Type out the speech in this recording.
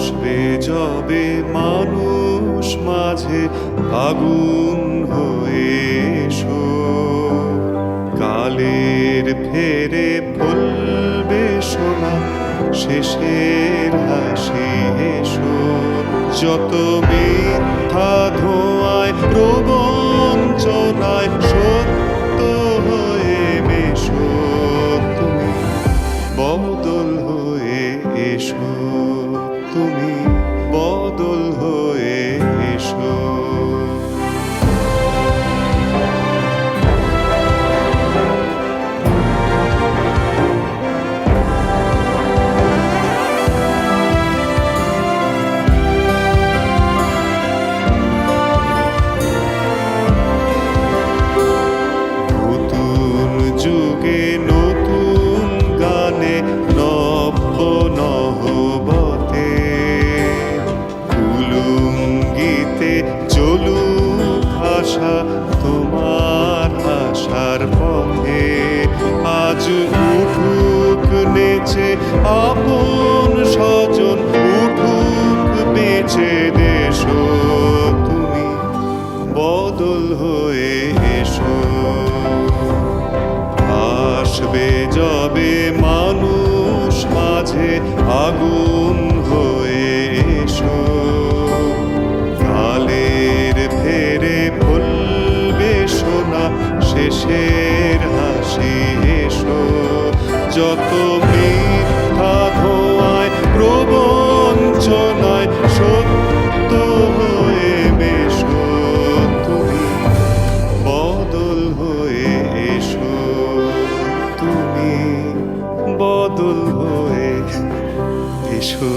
আসবে যবে মানুষ মাঝে আগুন হয়ে এসো, কালের ফেরে ফলবে সোনা শেষের হাসি এসো। যত মিথ্যা ধোঁয়ায় প্রবঞ্চনায় সত্য হয়ে মেশো, তুমি বদল হয়ে এসো, তুমি বদল হয়ে এসো। নতুন যুগে নতুন গানে নব্য নহবতে উলুঙ্গিতে চলুক আশা তোমার আশার পথে। আজ উঠুক নেচে আপন স্বজন, উঠুক বেঁচে দেশো, তুমি বদল হয়ে এসো। আসবে যবে মানুষ মাঝে আগুন হয়ে এসো, কালের ফেরে ফলবে সোনা শেষের হাসি এসো। যত মিথ্যা ধোঁয়ায় প্রবঞ্চনায় সত্য হয়ে মেশো, তুমি বদল হয়ে এসো, তুমি বদল হয়ে এসো।